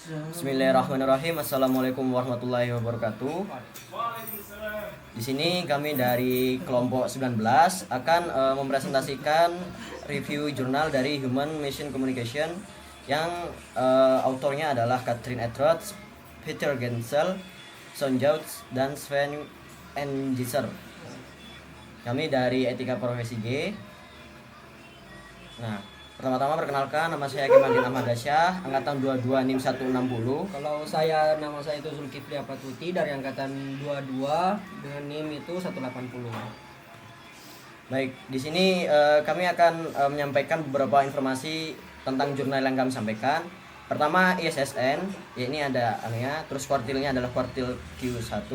Bismillahirrahmanirrahim. Assalamualaikum warahmatullahi wabarakatuh. Di sini kami dari kelompok 19 akan mempresentasikan review jurnal dari Human Machine Communication yang autornya adalah Katrin Etroth, Peter Gensel, Son Jouts, dan Sven Engiser. Kami dari Etika Profesi G. Nah, pertama-tama perkenalkan, nama saya Kemalin Ahmad Dasyah, angkatan 22 NIM 160. Kalau nama saya itu Zulkifli Apatuti dari angkatan 22 dengan NIM itu 180. Baik, di sini kami akan menyampaikan beberapa informasi tentang jurnal yang kami sampaikan. Pertama, ISSN, ya ini ada anunya, terus kuartilnya adalah kuartil Q1,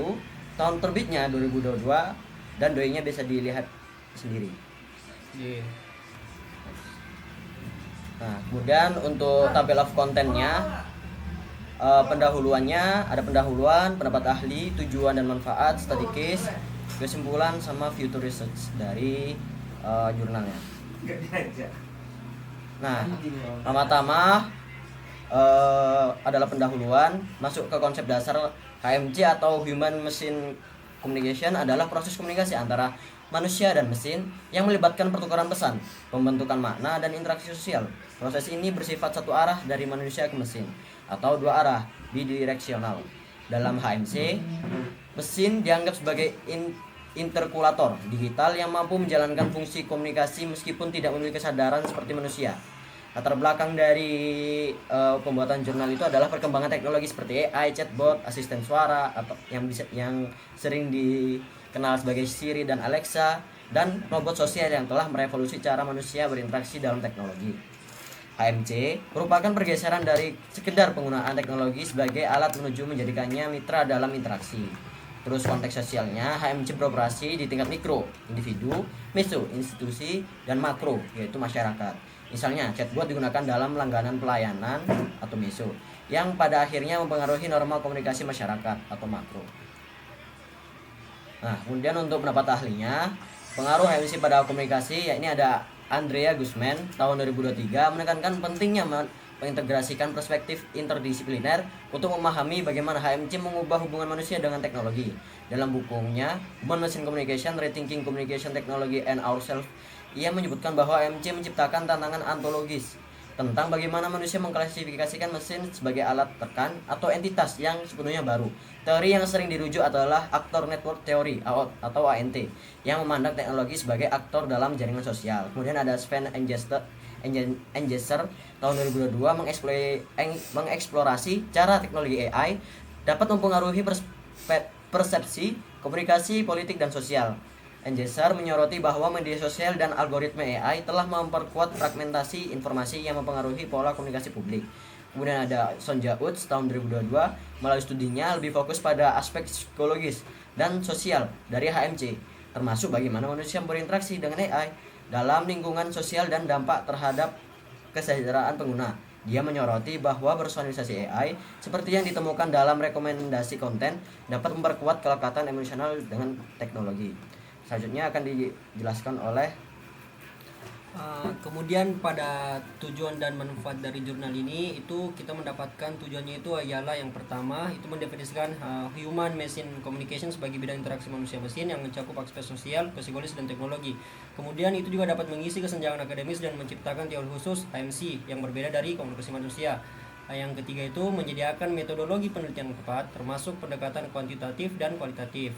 tahun terbitnya 2022, dan doi-nya bisa dilihat sendiri. Yeah. Nah, kemudian untuk tabel of kontennya, pendahuluannya ada pendahuluan, pendapat ahli, tujuan dan manfaat, study case, kesimpulan sama future research dari jurnalnya. Nah, pertama-tama adalah pendahuluan, masuk ke konsep dasar HMC atau Human Machine Communication adalah proses komunikasi antara manusia dan mesin yang melibatkan pertukaran pesan, pembentukan makna, dan interaksi sosial. Proses ini bersifat satu arah dari manusia ke mesin atau dua arah, bidireksional. Dalam HMC, mesin dianggap sebagai interkulator digital yang mampu menjalankan fungsi komunikasi meskipun tidak memiliki kesadaran seperti manusia. Latar belakang dari pembuatan jurnal itu adalah perkembangan teknologi seperti AI, chatbot, asisten suara atau yang sering dikenal sebagai Siri dan Alexa, dan robot sosial yang telah merevolusi cara manusia berinteraksi dalam teknologi. HMC merupakan pergeseran dari sekedar penggunaan teknologi sebagai alat menuju menjadikannya mitra dalam interaksi. Terus konteks sosialnya, HMC beroperasi di tingkat mikro, individu, meso, institusi, dan makro, yaitu masyarakat. Misalnya, chatbot digunakan dalam langganan pelayanan atau meso, yang pada akhirnya mempengaruhi norma komunikasi masyarakat atau makro. Nah, kemudian untuk pendapat ahlinya, pengaruh HMC pada komunikasi, ya ini ada Andrea Guzman tahun 2023 menekankan pentingnya mengintegrasikan perspektif interdisipliner untuk memahami bagaimana HMC mengubah hubungan manusia dengan teknologi. Dalam bukunya Human Machine Communication, Rethinking Communication Technology and Ourselves, ia menyebutkan bahwa HMC menciptakan tantangan ontologis tentang bagaimana manusia mengklasifikasikan mesin sebagai alat tekan atau entitas yang sepenuhnya baru. Teori yang sering dirujuk adalah Actor Network Theory atau ANT, yang memandang teknologi sebagai aktor dalam jaringan sosial. Kemudian ada Sven Engiser tahun 2022 mengeksplorasi cara teknologi AI dapat mempengaruhi persepsi, komunikasi, politik, dan sosial. Engiser menyoroti bahwa media sosial dan algoritma AI telah memperkuat fragmentasi informasi yang mempengaruhi pola komunikasi publik. Kemudian ada Son Jouts tahun 2022 melalui studinya lebih fokus pada aspek psikologis dan sosial dari HMC, termasuk bagaimana manusia berinteraksi dengan AI dalam lingkungan sosial dan dampak terhadap kesejahteraan pengguna. Dia menyoroti bahwa personalisasi AI seperti yang ditemukan dalam rekomendasi konten dapat memperkuat kelekatan emosional dengan teknologi. Selanjutnya akan dijelaskan oleh Kemudian pada tujuan dan manfaat dari jurnal ini itu kita mendapatkan tujuannya itu ialah yang pertama itu mendefinisikan human machine communication sebagai bidang interaksi manusia mesin yang mencakup aspek sosial, psikologis, dan teknologi. Kemudian itu juga dapat mengisi kesenjangan akademis dan menciptakan teori khusus HMC yang berbeda dari komunikasi manusia. Yang ketiga itu menyediakan metodologi penelitian yang tepat termasuk pendekatan kuantitatif dan kualitatif.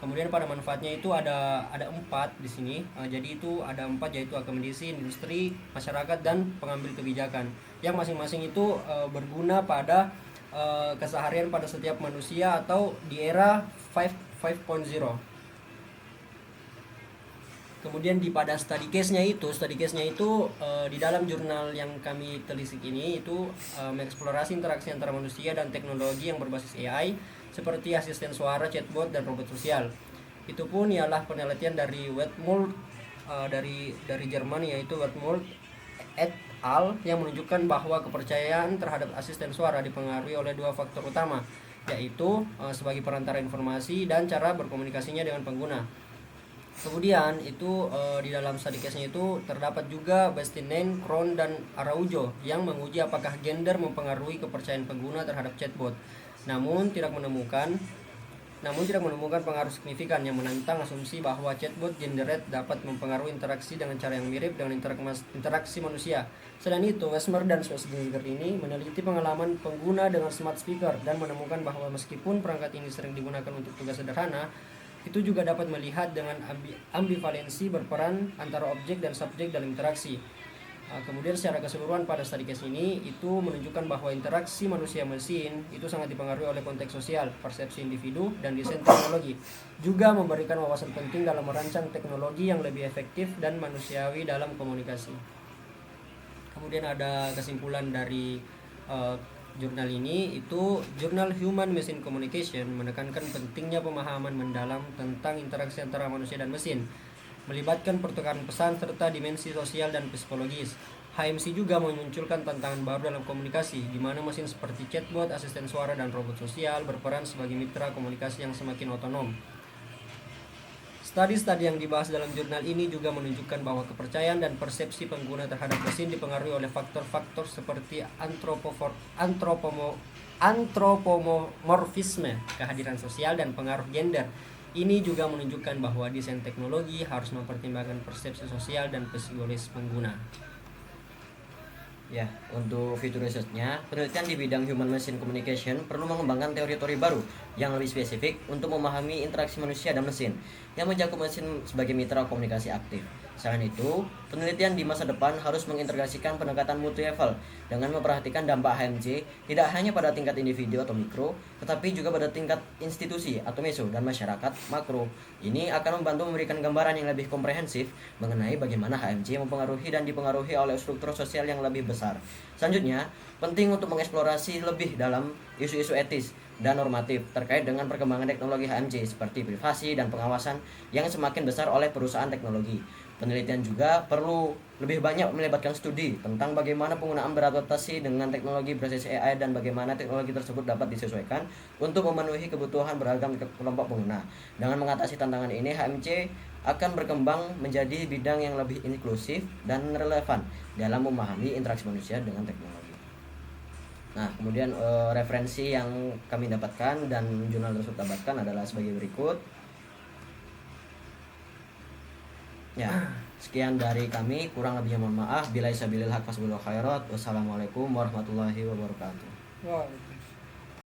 Kemudian pada manfaatnya itu ada 4 di sini. Jadi itu ada 4, yaitu akademisi, industri, masyarakat, dan pengambil kebijakan. Yang masing-masing itu berguna pada keseharian pada setiap manusia atau di era 5.0. Kemudian pada study case-nya itu di dalam jurnal yang kami telisik ini itu mengeksplorasi interaksi antara manusia dan teknologi yang berbasis AI seperti asisten suara, chatbot, dan robot sosial. Itu pun ialah penelitian dari Wetmold dari Jerman, yaitu Wetmold et al. Yang menunjukkan bahwa kepercayaan terhadap asisten suara dipengaruhi oleh 2 faktor utama, yaitu sebagai perantara informasi dan cara berkomunikasinya dengan pengguna. Kemudian itu di dalam study case-nya itu terdapat juga Bastianini, Cron, dan Araujo yang menguji apakah gender mempengaruhi kepercayaan pengguna terhadap chatbot. Namun tidak menemukan pengaruh signifikan yang menantang asumsi bahwa chatbot gendered dapat mempengaruhi interaksi dengan cara yang mirip dengan interaksi manusia. Selain itu, Westmer dan Schwarzenegger ini meneliti pengalaman pengguna dengan smart speaker dan menemukan bahwa meskipun perangkat ini sering digunakan untuk tugas sederhana, itu juga dapat melihat dengan ambivalensi berperan antara objek dan subjek dalam interaksi. Kemudian secara keseluruhan pada study case ini itu menunjukkan bahwa interaksi manusia mesin itu sangat dipengaruhi oleh konteks sosial, persepsi individu, dan desain teknologi. Juga memberikan wawasan penting dalam merancang teknologi yang lebih efektif dan manusiawi dalam komunikasi. Kemudian ada kesimpulan dari jurnal ini, itu jurnal Human Machine Communication menekankan pentingnya pemahaman mendalam tentang interaksi antara manusia dan mesin, melibatkan pertukaran pesan serta dimensi sosial dan psikologis. HMC juga memunculkan tantangan baru dalam komunikasi, di mana mesin seperti chatbot, asisten suara, dan robot sosial berperan sebagai mitra komunikasi yang semakin otonom. Studi-studi yang dibahas dalam jurnal ini juga menunjukkan bahwa kepercayaan dan persepsi pengguna terhadap mesin dipengaruhi oleh faktor-faktor seperti antropomorfisme, kehadiran sosial, dan pengaruh gender. Ini juga menunjukkan bahwa desain teknologi harus mempertimbangkan persepsi sosial dan psikologis pengguna. Ya, untuk fitur researchnya, penelitian di bidang Human Machine Communication perlu mengembangkan teori-teori baru yang lebih spesifik untuk memahami interaksi manusia dan mesin yang mencakup mesin sebagai mitra komunikasi aktif. Selain itu, penelitian di masa depan harus mengintegrasikan pendekatan multi-level dengan memperhatikan dampak HMC tidak hanya pada tingkat individu atau mikro, tetapi juga pada tingkat institusi atau meso dan masyarakat makro. Ini akan membantu memberikan gambaran yang lebih komprehensif mengenai bagaimana HMC mempengaruhi dan dipengaruhi oleh struktur sosial yang lebih besar. Selanjutnya, penting untuk mengeksplorasi lebih dalam isu-isu etis dan normatif terkait dengan perkembangan teknologi HMC seperti privasi dan pengawasan yang semakin besar oleh perusahaan teknologi. Penelitian juga perlu lebih banyak melibatkan studi tentang bagaimana penggunaan beradaptasi dengan teknologi berbasis AI dan bagaimana teknologi tersebut dapat disesuaikan untuk memenuhi kebutuhan beragam kelompok pengguna. Dengan mengatasi tantangan ini, HMC akan berkembang menjadi bidang yang lebih inklusif dan relevan dalam memahami interaksi manusia dengan teknologi. Nah, kemudian referensi yang kami dapatkan dan jurnal tersebut dapatkan adalah sebagai berikut. Ya, sekian dari kami, kurang lebihnya mohon maaf. Bila isabilil haq fasbul khairat. Wassalamualaikum warahmatullahi wabarakatuh. Wow.